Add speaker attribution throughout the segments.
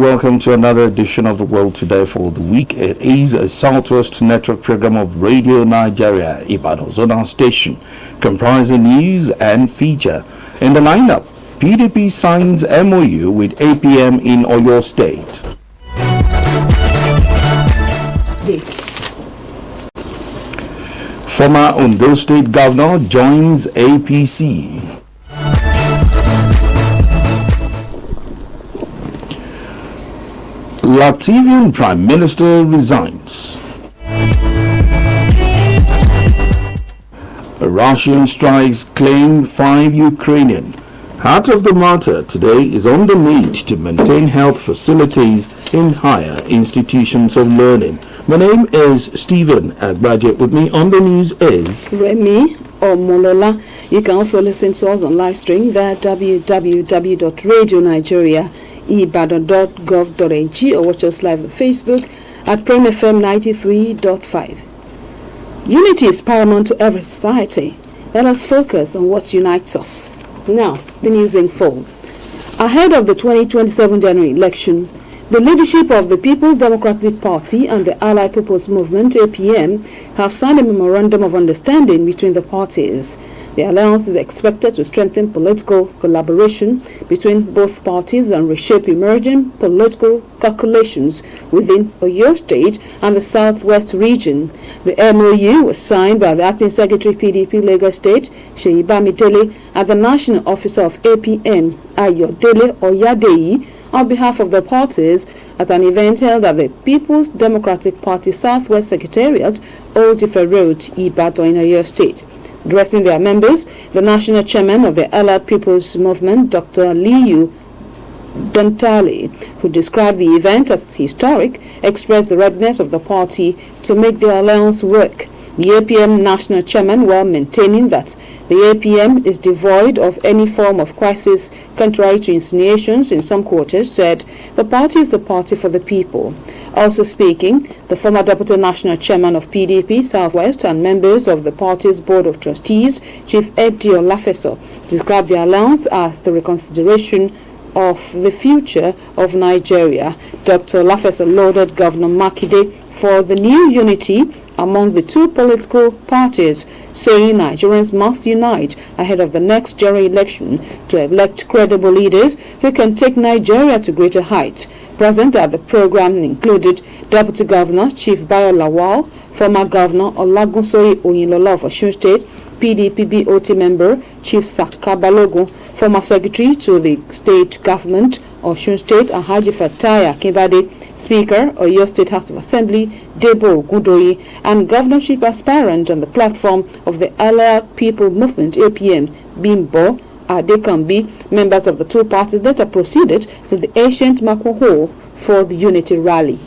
Speaker 1: welcome to another edition of The World Today for the week. It is a Southwest Network program of Radio Nigeria, Ibadan Zonal Station, comprising news and feature. In the lineup, PDP signs MOU with APM in Oyo State. Former Ondo State Governor joins APC. Latvian Prime Minister resigns. Russian strikes claim 5 Ukrainian. Heart of the Matter today is on the need to maintain health facilities in higher institutions of learning. My name is Stephen Agbaje. With me on the news is
Speaker 2: Remy Omolola. You can also listen to us on live stream at www.radionigeriaibadan.gov.ng or watch us live on Facebook at Prime FM 93.5. Unity is paramount to every society. Let us focus on what unites us. Now, the news in full. Ahead of the 2027 general election, the leadership of the People's Democratic Party and the Allied People's Movement, APM, have signed a memorandum of understanding between the parties. The alliance is expected to strengthen political collaboration between both parties and reshape emerging political calculations within Oyo State and the Southwest region. The MOU was signed by the Acting Secretary PDP Lagos State, Seyi Bamidele, and the National Officer of APM, Ayodele Oyadeyi, on behalf of the parties at an event held at the People's Democratic Party Southwest Secretariat, Old Ife Road, Ibadan in Oyo State. Addressing their members, the national chairman of the Allied People's Movement, Dr. Liu Dantali, who described the event as historic, expressed the readiness of the party to make the alliance work. The APM national chairman, while maintaining that the APM is devoid of any form of crisis, contrary to insinuations in some quarters, said the party is the party for the people. Also speaking, the former deputy national chairman of PDP Southwest and members of the party's board of trustees, Chief Eddie Olafeso, described the alliance as the reconsideration of the future of Nigeria. Dr. Olafeso lauded Governor Makinde for the new unity among the two political parties, saying Nigerians must unite ahead of the next general election to elect credible leaders who can take Nigeria to greater heights. Present at the program included Deputy Governor Chief Bayo Lawal, former Governor Olagunsoye Oyinlola of Osun State, PDP BOT member Chief Saka Balogun, former Secretary to the State Government Osun State Alhaji Fatai Akinbade, Speaker Oyo State House of Assembly Debo Ogundoyi, and governorship aspirant on the platform of the Allied People Movement APM Bimbo Adekambi. Members of the two parties later proceeded to the ancient Mako Hall for the unity rally.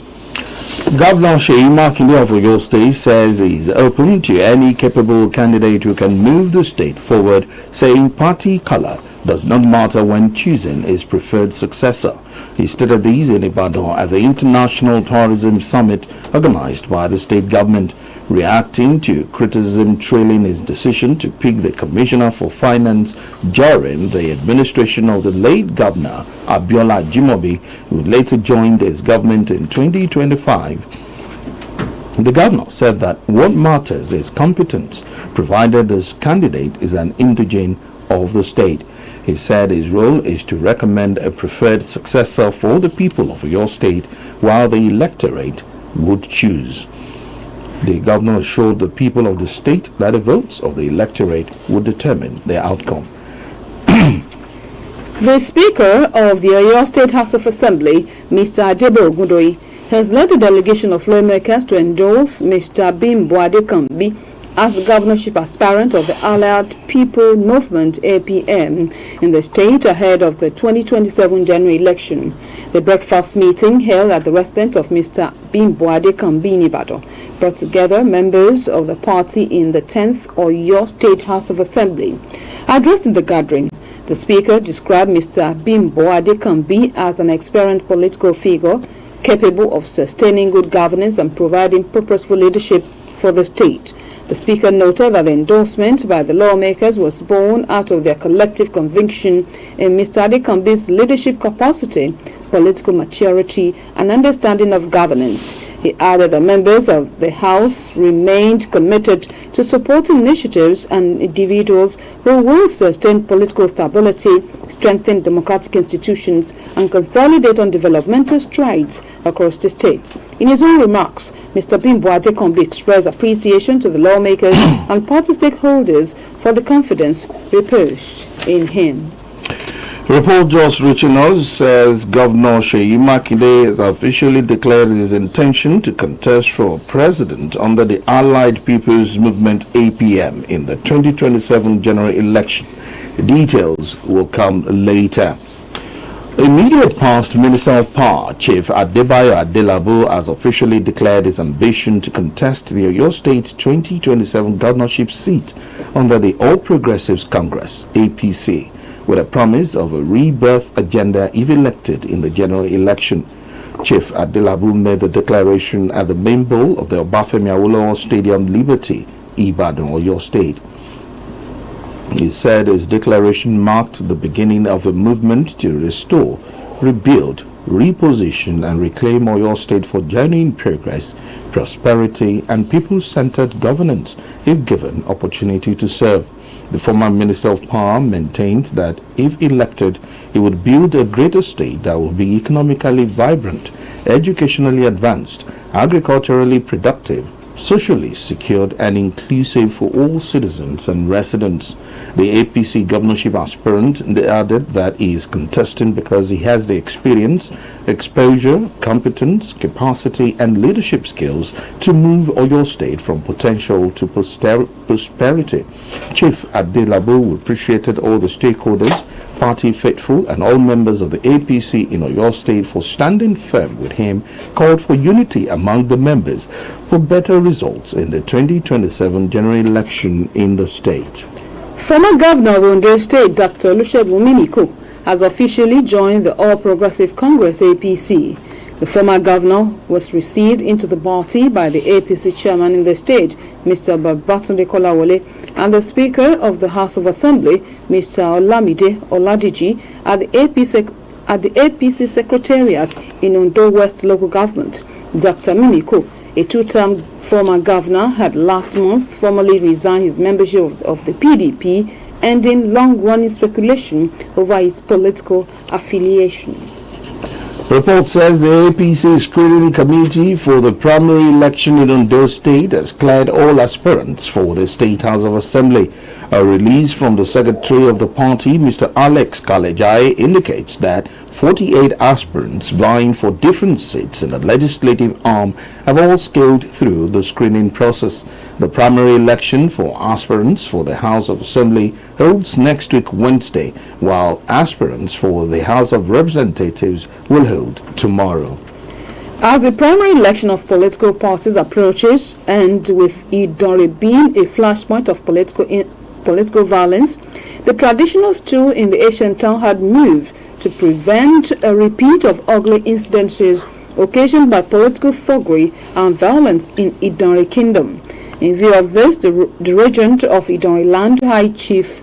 Speaker 1: Governor Seyi Makinde of Oyo State says he is open to any capable candidate who can move the state forward, saying party color does not matter when choosing his preferred successor. He stated these in Ibadan at the International Tourism Summit organized by the state government, reacting to criticism trailing his decision to pick the Commissioner for Finance during the administration of the late Governor Abiola Jimobi, who later joined his government in 2025. The governor said that what matters is competence, provided this candidate is an indigene of the state. He said his role is to recommend a preferred successor for the people of your state, while the electorate would choose. The governor assured the people of the state that the votes of the electorate would determine their outcome.
Speaker 2: The Speaker of the Oyo State House of Assembly, Mr. Debo Ogundoyi, has led a delegation of lawmakers to endorse Mr. Bimbo Adekambi as the governorship aspirant of the Allied People Movement APM in the state ahead of the 2027 general election. The breakfast meeting held at the residence of Mr. Bimbo Adekambi in Ibadan brought together members of the party in the 10th Oyo State House of Assembly. Addressing the gathering, the Speaker described Mr. Bimbo Adekambi as an experienced political figure capable of sustaining good governance and providing purposeful leadership for the state. The Speaker noted that the endorsement by the lawmakers was born out of their collective conviction in Mr. Adekambi's leadership capacity, political maturity, and understanding of governance. He added that members of the House remained committed to supporting initiatives and individuals who will sustain political stability, strengthen democratic institutions, and consolidate on developmental strides across the state. In his own remarks, Mr. Bimbo Adekambi expressed appreciation to the lawmakers and party stakeholders for the confidence reposed in him.
Speaker 1: The report just reaching us says Governor Seyi Makinde has officially declared his intention to contest for president under the Allied People's Movement APM in the 2027 general election. The details will come later. Immediate past Minister of Power, Chief Adebayo Adelabu, has officially declared his ambition to contest the Oyo State 2027 governorship seat under the All Progressives Congress, APC, with a promise of a rebirth agenda if elected in the general election. Chief Adelabu made the declaration at the main bowl of the Obafemi Awolowo Stadium Liberty, Ibadan, Oyo State. He said his declaration marked the beginning of a movement to restore, rebuild, reposition and reclaim Oyo State for genuine progress, prosperity and people-centered governance if given opportunity to serve. The former Minister of Power maintained that if elected, he would build a greater state that will be economically vibrant, educationally advanced, agriculturally productive, socially secured and inclusive for all citizens and residents. The APC governorship aspirant added that he is contesting because he has the experience, exposure, competence, capacity and leadership skills to move Oyo State from potential to prosperity. Chief Adelabu appreciated all the stakeholders, party faithful and all members of the APC in Oyo State for standing firm with him, called for unity among the members for better results in the 2027 general election in the state.
Speaker 2: Former Governor of Ondo State, Dr. Olusegun Mimiko, has officially joined the All Progressive Congress APC. The former governor was received into the party by the APC chairman in the state, Mr. Babatunde Kolawole, and the Speaker of the House of Assembly, Mr. Olamide Oladiji, at the APC Secretariat in Ondo West Local Government. Dr. Mimiko, a two-term former governor, had last month formally resigned his membership of the PDP, ending long-running speculation over his political affiliation.
Speaker 1: Report says the APC screening committee for the primary election in Ondo State has cleared all aspirants for the State House of Assembly. A release from the secretary of the party, Mr. Alex Kalejai, indicates that 48 aspirants vying for different seats in the legislative arm have all scaled through the screening process. The primary election for aspirants for the House of Assembly holds next week Wednesday, while aspirants for the House of Representatives will hold tomorrow.
Speaker 2: As the primary election of political parties approaches, and with Idore being a flashpoint of political violence, the traditional stool in the ancient town had moved to prevent a repeat of ugly incidences occasioned by political thuggery and violence in Idore Kingdom. In view of this, the regent of Idore Land, High Chief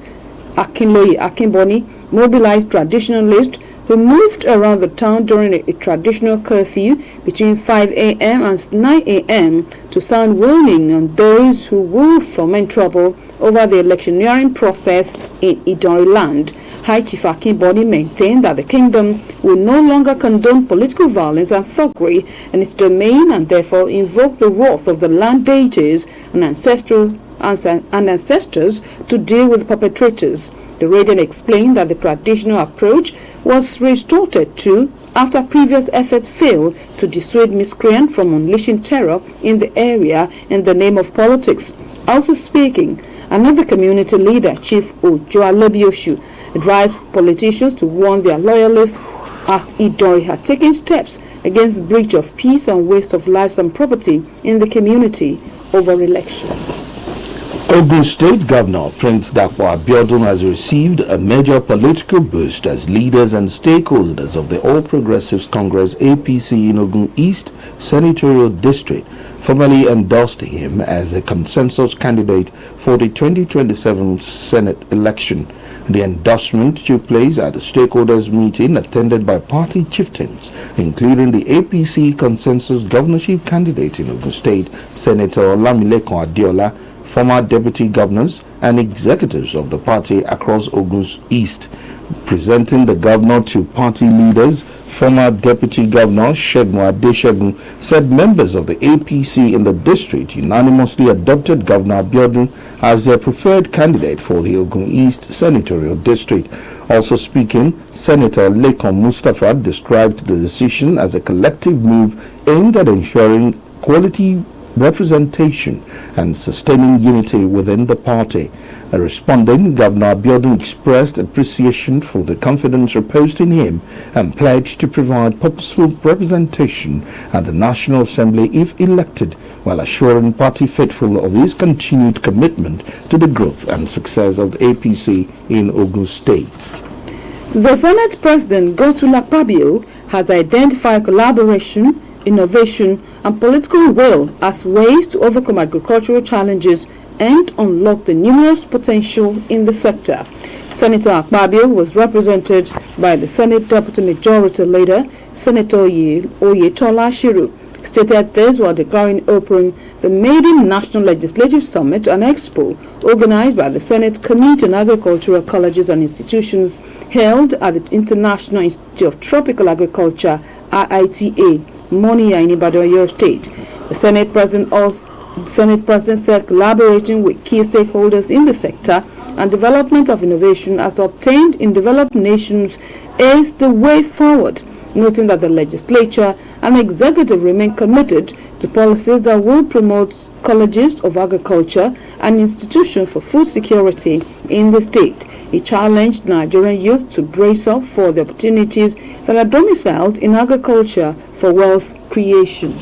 Speaker 2: Akinloye Akinboni, mobilized traditionalists who moved around the town during a traditional curfew between 5 a.m. and 9 a.m. to sound warning on those who will foment trouble over the electioneering process in Idore Land. High Chief Akinboni maintained that the kingdom will no longer condone political violence and thuggery in its domain, and therefore invoke the wrath of the land deities and ancestors to deal with the perpetrators. The regent explained that the traditional approach was resorted to after previous efforts failed to dissuade miscreants from unleashing terror in the area in the name of politics. Also speaking, another community leader, Chief Ojo Alobioshu, advised politicians to warn their loyalists as Idore had taken steps against breach of peace and waste of lives and property in the community over election.
Speaker 1: Ogun State Governor Prince Dakwa Abiodun has received a major political boost as leaders and stakeholders of the All Progressives Congress APC in Ogun East Senatorial District formally endorsed him as a consensus candidate for the 2027 Senate election. The endorsement took place at a stakeholders meeting attended by party chieftains, including the APC consensus governorship candidate in Ogun State, Senator Olamilekun Adiola, former deputy governors and executives of the party across Ogun East. Presenting the governor to party leaders, former deputy governor Segun Adeshegun said members of the APC in the district unanimously adopted Governor Abiodun as their preferred candidate for the Ogun East Senatorial District. Also speaking, Senator Lekon Mustafa described the decision as a collective move aimed at ensuring quality representation and sustaining unity within the party. Responding, Governor Abiodun expressed appreciation for the confidence reposed in him and pledged to provide purposeful representation at the National Assembly if elected, while assuring party faithful of his continued commitment to the growth and success of the APC in Ogun State.
Speaker 2: The Senate President Godswill Akpabio has identified collaboration, innovation and political will as ways to overcome agricultural challenges and unlock the numerous potential in the sector. Senator Akpabio was represented by the Senate Deputy Majority Leader, Senator Oyetola Shiru, stated this while declaring open the maiden National Legislative Summit and Expo organized by the Senate Committee on Agricultural Colleges and Institutions held at the International Institute of Tropical Agriculture, IITA, Monia in Ibadan, Oyo State. The Senate President said collaborating with key stakeholders in the sector and development of innovation as obtained in developed nations is the way forward, noting that the legislature and executive remain committed to policies that will promote colleges of agriculture and institutions for food security in the state. He challenged Nigerian youth to brace up for the opportunities that are domiciled in agriculture for wealth creation.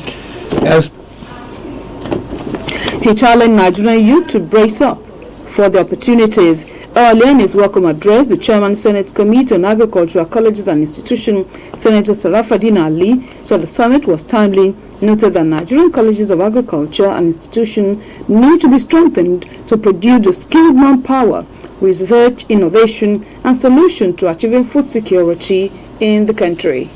Speaker 2: He challenged Nigerian youth to brace up for the opportunities. Earlier in his welcome address, the Chairman Senate Committee on Agricultural Colleges and Institutions, Senator Sarafaddin Ali, said the summit was timely, noted that Nigerian colleges of agriculture and institutions need to be strengthened to produce the skilled manpower, research, innovation, and solution to achieving food security in the country.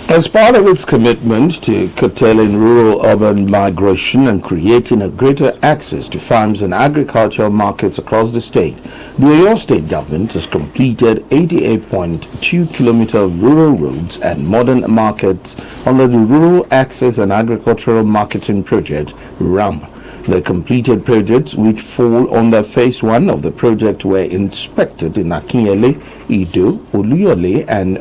Speaker 1: As part of its commitment to curtailing rural-urban migration and creating a greater access to farms and agricultural markets across the state, the Oyo State government has completed 88.2 kilometers of rural roads and modern markets under the Rural Access and Agricultural Marketing Project, RAMP. The completed projects, which fall under Phase 1 of the project, were inspected in Akinyele, Ido, Oluyole and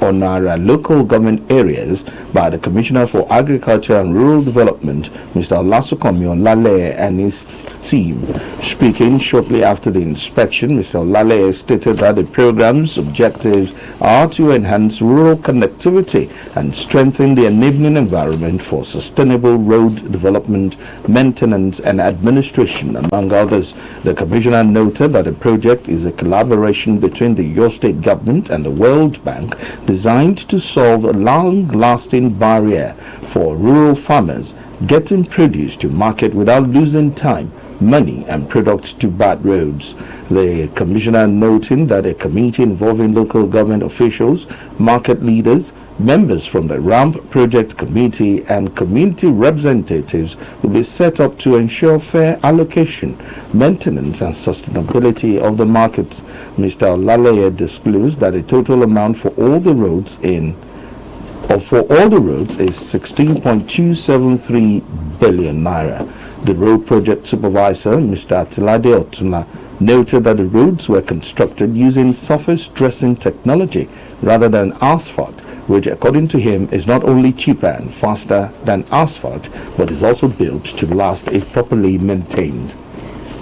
Speaker 1: Onara local government areas by the Commissioner for Agriculture and Rural Development, Mr. Olasukomi Olale, and his team. Speaking shortly after the inspection, Mr. Olale stated that the program's objectives are to enhance rural connectivity and strengthen the enabling environment for sustainable road development, maintenance and administration, among others. The Commissioner noted that the project is a collaboration between the Oyo State government and the World Bank, designed to solve a long-lasting barrier for rural farmers getting produce to market without losing time, money and products to bad roads. The Commissioner noting that a committee involving local government officials, market leaders, members from the RAMP project committee and community representatives will be set up to ensure fair allocation, maintenance and sustainability of the markets. Mr. Olaleye disclosed that the total amount for all the roads is 16.273 billion naira. The road project supervisor, Mr. Atilade Otuna, noted that the roads were constructed using surface dressing technology rather than asphalt, which according to him is not only cheaper and faster than asphalt, but is also built to last if properly maintained.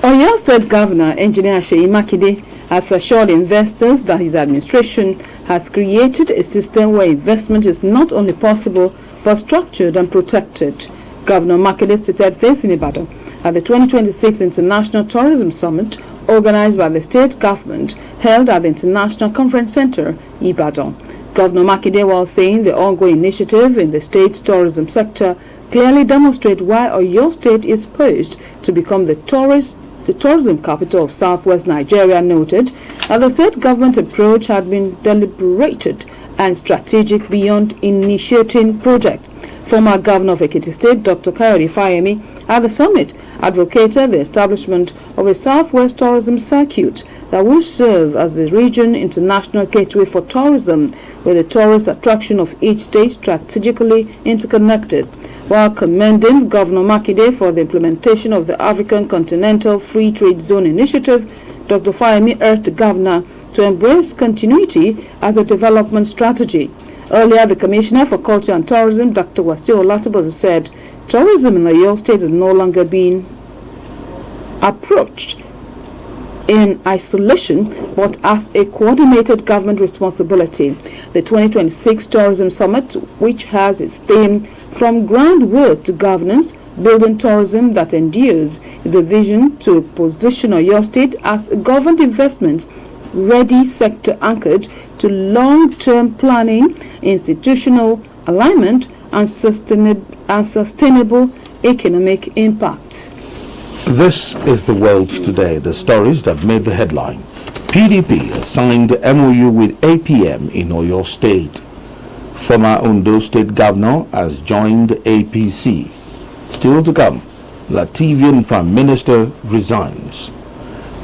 Speaker 2: Oyo State Governor Engineer Seyi Makinde has assured investors that his administration has created a system where investment is not only possible but structured and protected. Governor Makinde stated this in Ibadan at the 2026 International Tourism Summit organized by the state government held at the International Conference Center, Ibadan. Governor Makinde, while saying the ongoing initiative in the state's tourism sector clearly demonstrate why Oyo State is poised to become the tourism capital of southwest Nigeria, noted that the state government approach had been deliberated and strategic beyond initiating projects. Former Governor of Ekiti State, Dr. Kayode Fayemi, at the summit advocated the establishment of a southwest tourism circuit that will serve as the region international gateway for tourism, with the tourist attraction of each state strategically interconnected. While commending Governor Makinde for the implementation of the African Continental Free Trade Zone initiative, Dr. Fayemi urged the governor to embrace continuity as a development strategy. Earlier, the Commissioner for Culture and Tourism, Dr. Wasiu Olatibosu, said tourism in the Oyo State is no longer being approached in isolation, but as a coordinated government responsibility. The 2026 Tourism Summit, which has its theme "From Groundwork to Governance, Building Tourism That Endures," is a vision to position Oyo State as a government investment ready sector anchored to long-term planning, institutional alignment, and sustainable economic impact.
Speaker 1: This is the world today, the stories that made the headline. PDP has signed the MOU with APM in Oyo State. Former Ondo State Governor has joined APC. Still to come, Latvian Prime Minister resigns.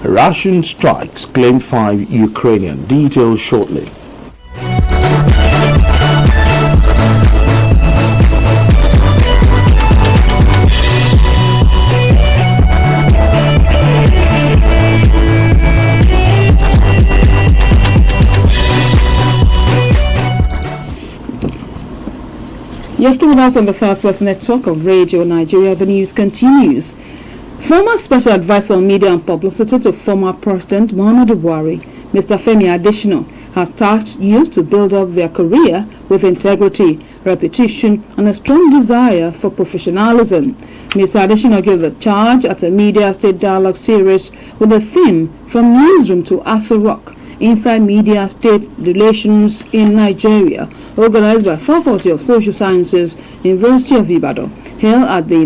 Speaker 1: Russian strikes claim 5 Ukrainian. Details shortly.
Speaker 2: You're still with us on the Southwest Network of Radio Nigeria. The news continues. Former Special Advisor on Media and Publicity to former President Muhammadu Buhari, Mr. Femi Adesina, has tasked youth to build up their career with integrity, reputation, and a strong desire for professionalism. Mr. Adesina gave the charge at a Media State Dialogue series with the theme "From Newsroom to Aso Rock: Inside Media State Relations in Nigeria," organized by Faculty of Social Sciences, University of Ibadan, held at the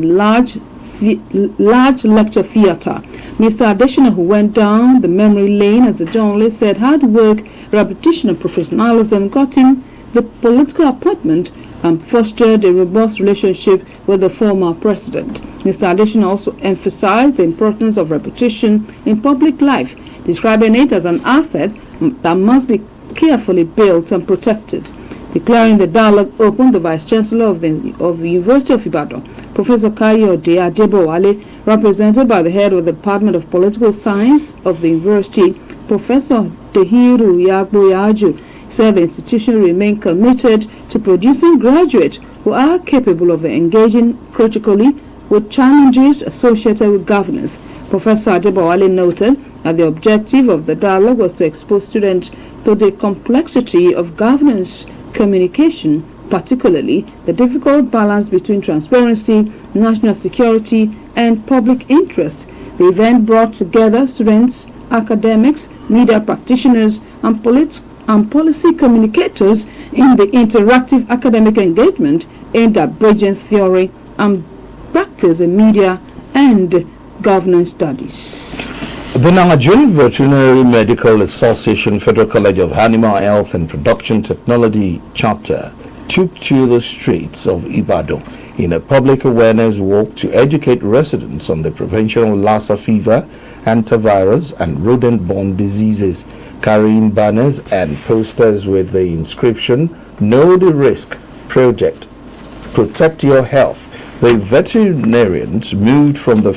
Speaker 2: large lecture theatre. Mr. Adesina, who went down the memory lane as a journalist, said hard work, repetition, and professionalism got him the political appointment and fostered a robust relationship with the former president. Mr. Adesina also emphasized the importance of repetition in public life, describing it as an asset that must be carefully built and protected. Declaring the dialogue open, the Vice Chancellor of the University of Ibadan, Professor Kayode Adebowale, represented by the head of the Department of Political Science of the university, Professor Dehiru Yagboyaju, said the institution remained committed to producing graduates who are capable of engaging critically with challenges associated with governance. Professor Adebowale noted that the objective of the dialogue was to expose students to the complexity of governance communication, particularly the difficult balance between transparency, national security, and public interest. The event brought together students, academics, media practitioners, and policy communicators in the interactive academic engagement aimed at bridging theory and practice in media and governance studies.
Speaker 1: The Nigerian Veterinary Medical Association Federal College of Animal Health and Production Technology chapter took to the streets of Ibadan in a public awareness walk to educate residents on the prevention of Lassa fever, antivirus, and rodent-borne diseases, carrying banners and posters with the inscription "Know the Risk Project, Protect Your Health." The veterinarians moved from the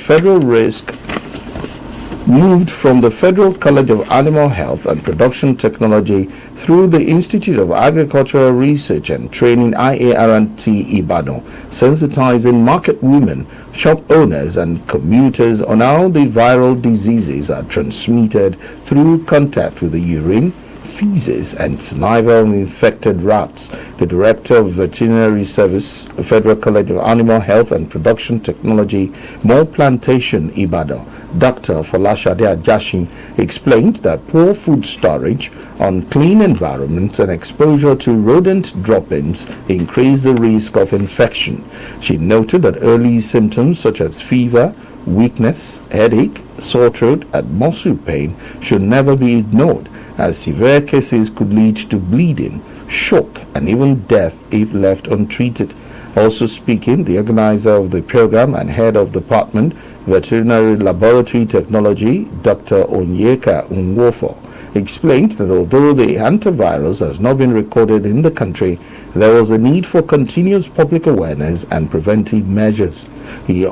Speaker 1: Federal College of Animal Health and Production Technology through the Institute of Agricultural Research and Training IART Ibadan, sensitizing market women, shop owners, and commuters on how the viral diseases are transmitted through contact with the urine, feces and saliva of infected rats. The Director of Veterinary Service, Federal College of Animal Health and Production Technology, More Plantation, Ibadan, Dr. Folashade Ajasin, explained that poor food storage, unclean environments, and exposure to rodent droppings increase the risk of infection. She noted that early symptoms such as fever, weakness, headache, sore throat, and muscle pain should never be ignored, as severe cases could lead to bleeding, shock, and even death if left untreated. Also speaking, the organizer of the program and head of Department Veterinary Laboratory Technology, Dr. Onyeka Nwofo, explained that although the antivirus has not been recorded in the country, there was a need for continuous public awareness and preventive measures. He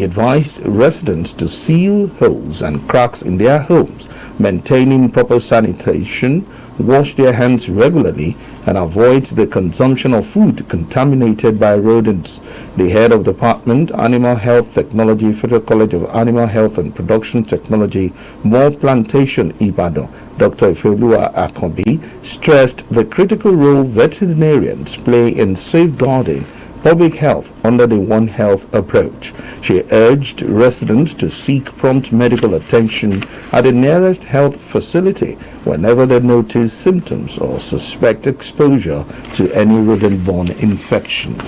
Speaker 1: advised residents to seal holes and cracks in their homes, maintaining proper sanitation, wash their hands regularly, and avoid the consumption of food contaminated by rodents. The head of Department Animal Health Technology, Federal College of Animal Health and Production Technology, More Plantation, Ibadan, Dr. Ifeoluwa Akanbi, stressed the critical role veterinarians play in safeguarding public health under the One Health approach. She urged residents to seek prompt medical attention at the nearest health facility whenever they notice symptoms or suspect exposure to any rodent-borne infection.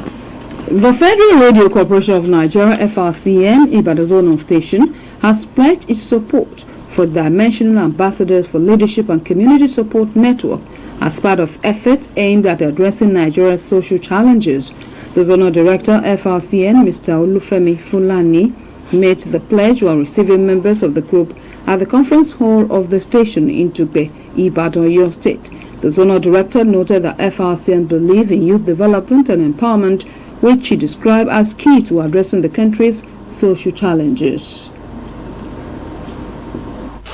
Speaker 2: The Federal Radio Corporation of Nigeria, FRCN, Ibadan Zonal Station, has pledged its support for the Dimensional Ambassadors for Leadership and Community Support Network as part of efforts aimed at addressing Nigeria's social challenges. The Zonal Director, FRCN, Mr. Olufemi Fulani, made the pledge while receiving members of the group at the conference hall of the station in Dugbe, Ibadan, Oyo State. The Zonal Director noted that FRCN believe in youth development and empowerment, which he described as key to addressing the country's social challenges.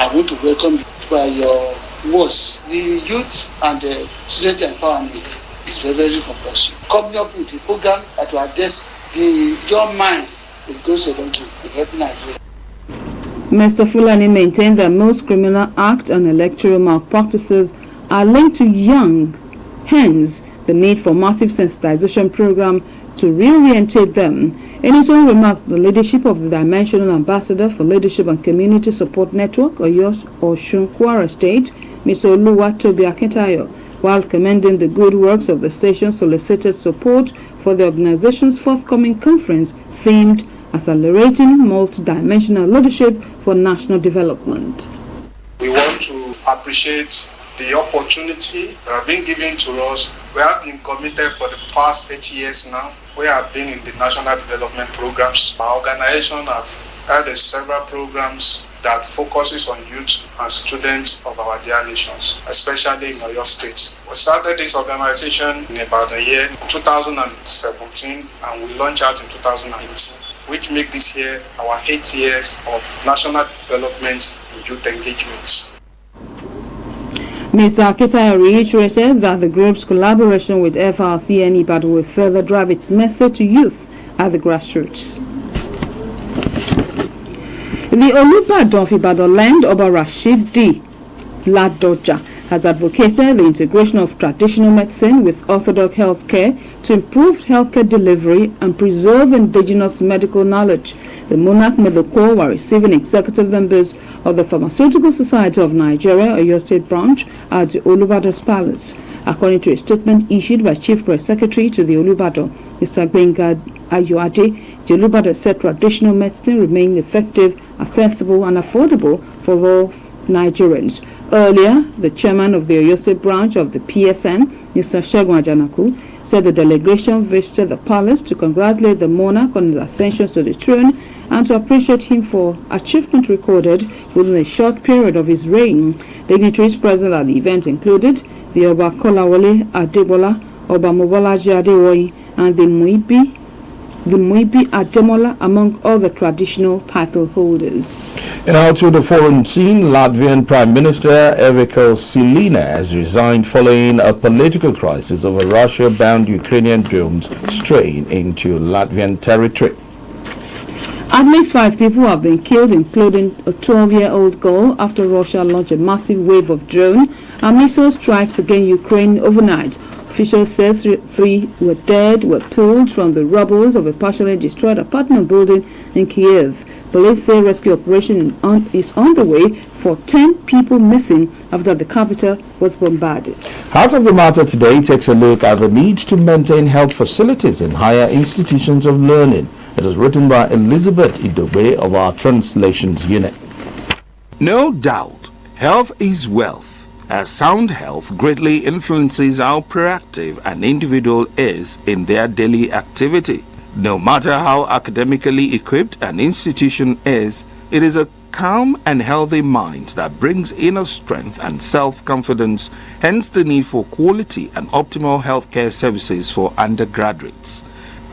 Speaker 3: I want to welcome you by your words. The youth and the student empowerment is very, very compulsory. Coming up with a program that will address the young minds it goes along to help Nigeria.
Speaker 2: Mr. Fulani maintained that most criminal acts and electoral malpractices are linked to young, hence the need for massive sensitization program to reorientate them. In his own remarks, the leadership of the Dimensional Ambassador for Leadership and Community Support Network, Osun Kwara State, Mr. Oluwatobi Akintayo, while commending the good works of the station, solicited support for the organization's forthcoming conference themed Accelerating Multidimensional Leadership for National Development.
Speaker 4: We want to appreciate the opportunity that have been given to us. We have been committed for the past 8 years now. We have been in the national development programs. Our organization have held several programs that focuses on youth and students of our dear nations, especially in Oyo State. We started this organization in about a year, 2017, and we launched out in 2018, which make this year our 8 years of national development in youth engagement.
Speaker 2: Mr. Akitayo reiterated that the group's collaboration with FRCN Ibadan will further drive its message to youth at the grassroots. The Olubadan of Ibadan land, Oba Rashid D. Ladoja, has advocated the integration of traditional medicine with orthodox healthcare to improve healthcare delivery and preserve indigenous medical knowledge. The monarch made the call while receiving executive members of the Pharmaceutical Society of Nigeria, Oyo State branch, at the Olubadan's Palace. According to a statement issued by Chief Press Secretary to the Olubadan, Mr. Gbenga Ayoade, the Olubadan said traditional medicine remained effective, accessible, and affordable for all Nigerians. Earlier, the chairman of the Oyo State branch of the PSN, Mr. Segun Ajanaku, said the delegation visited the palace to congratulate the monarch on his ascension to the throne and to appreciate him for achievement recorded within a short period of his reign. Dignitaries present at the event included the Oba Kolawole Adebola, Oba Mobolaji Adewoyi, and the Muibi Ademola, among other traditional title holders.
Speaker 1: And now to the foreign scene, Latvian Prime Minister Evika Silina has resigned following a political crisis over Russia-bound Ukrainian drones straying into Latvian territory.
Speaker 2: At least 5 people have been killed, including a 12-year-old girl, after Russia launched a massive wave of drone and missile strikes against Ukraine overnight. Officials say 3 were dead, were pulled from the rubble of a partially destroyed apartment building in Kiev. Police say rescue operation is on the way for 10 people missing after the capital was bombarded.
Speaker 1: Heart of the Matter today takes a look at the need to maintain health facilities in higher institutions of learning. It is written by Elizabeth Idobe of our Translations Unit. No doubt, health is wealth. As sound health greatly influences how proactive an individual is in their daily activity. No matter how academically equipped an institution is, it is a calm and healthy mind that brings inner strength and self-confidence, hence the need for quality and optimal healthcare services for undergraduates.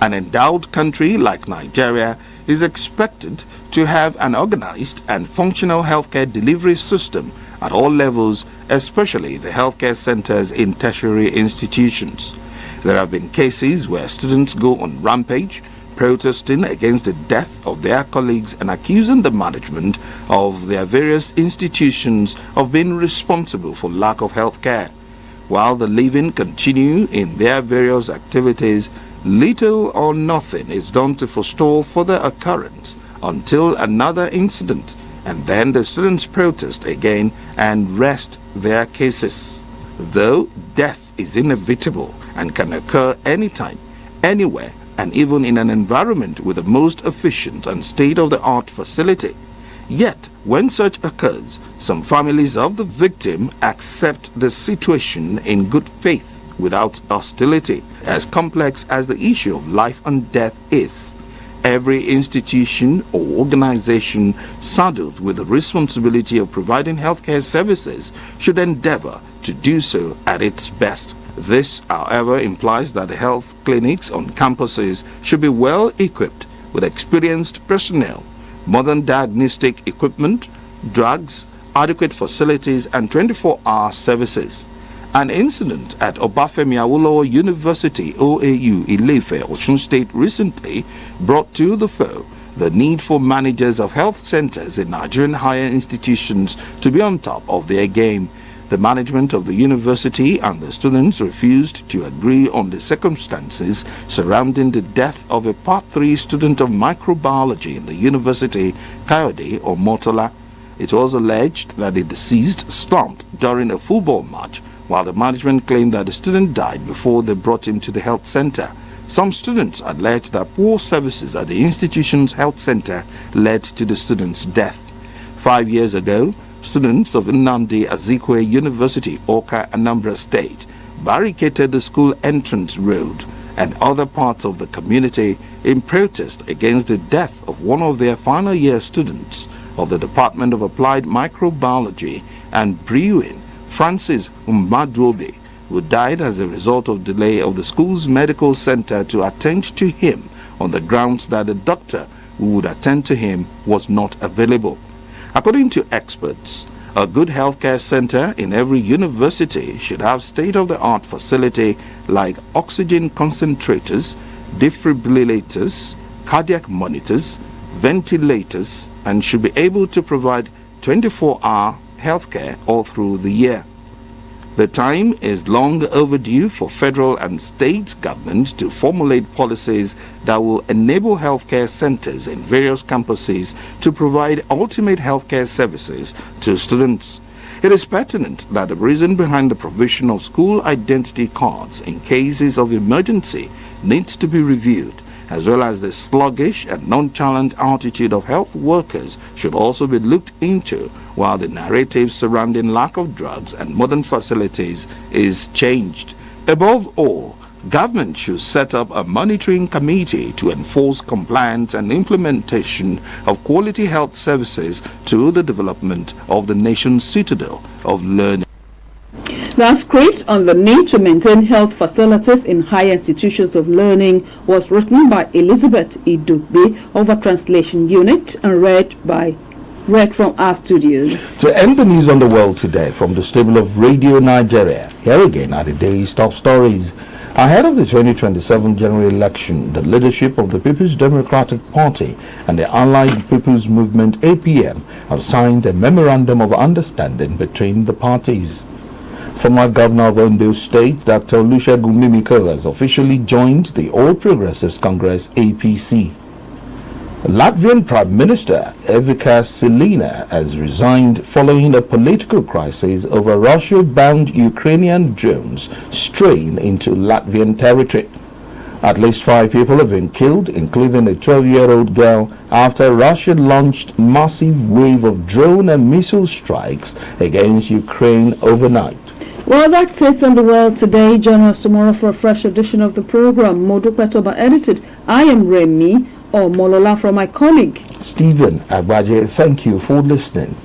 Speaker 1: An endowed country like Nigeria is expected to have an organized and functional healthcare delivery system at all levels, especially the healthcare centers in tertiary institutions. There have been cases where students go on rampage, protesting against the death of their colleagues and accusing the management of their various institutions of being responsible for lack of health care. While the living continue in their various activities, little or nothing is done to forestall further occurrence until another incident, and then the students protest again and rest their cases. Though death is inevitable and can occur anytime, anywhere, and even in an environment with the most efficient and state-of-the-art facility. Yet, when such occurs, some families of the victim accept the situation in good faith without hostility. As complex as the issue of life and death is, every institution or organization saddled with the responsibility of providing healthcare services should endeavor to do so at its best. This, however, implies that the health clinics on campuses should be well equipped with experienced personnel, modern diagnostic equipment, drugs, adequate facilities, and 24-hour services. An incident at Obafemi Awolowo University, OAU, Ile-Ife, Osun State recently brought to the fore the need for managers of health centers in Nigerian higher institutions to be on top of their game. The management of the university and the students refused to agree on the circumstances surrounding the death of a Part 3 student of microbiology in the university, Kayode Omotola. It was alleged that the deceased slumped during a football match, while the management claimed that the student died before they brought him to the health center. Some students alleged that poor services at the institution's health center led to the student's death. 5 years ago, students of Nnamdi Azikiwe University, Awka, Anambra State, barricaded the school entrance road and other parts of the community in protest against the death of one of their final year students of the Department of Applied Microbiology and Brewing, Francis Mbaduobe, who died as a result of delay of the school's medical center to attend to him on the grounds that the doctor who would attend to him was not available. According to experts, a good healthcare center in every university should have state-of-the-art facility like oxygen concentrators, defibrillators, cardiac monitors, ventilators, and should be able to provide 24-hour healthcare all through the year. The time is long overdue for federal and state governments to formulate policies that will enable healthcare centers in various campuses to provide ultimate healthcare services to students. It is pertinent that the reason behind the provision of school identity cards in cases of emergency needs to be reviewed, as well as the sluggish and nonchalant attitude of health workers should also be looked into, while the narrative surrounding lack of drugs and modern facilities is changed. Above all, government should set up a monitoring committee to enforce compliance and implementation of quality health services to the development of the nation's citadel of learning.
Speaker 2: The script on the need to maintain health facilities in higher institutions of learning was written by Elizabeth Idobe of our Translation Unit and read from our studios.
Speaker 1: To end the news on the world today from the stable of Radio Nigeria, here again are the day's top stories. Ahead of the 2027 general election, the leadership of the People's Democratic Party and the Allied People's Movement APM have signed a memorandum of understanding between the parties. Former Governor of Ondo State, Dr. Olusegun Mimiko, has officially joined the All Progressives Congress APC. Latvian Prime Minister Evika Selina has resigned following a political crisis over Russia-bound Ukrainian drones straying into Latvian territory. At least 5 people have been killed, including a 12-year-old girl, after Russia launched massive wave of drone and missile strikes against Ukraine overnight.
Speaker 2: Well, that's it on The World Today. Join us tomorrow for a fresh edition of the program. Modupe Toba edited. I am Remi or Molola from my colleague
Speaker 1: Stephen Agbaje, thank you for listening.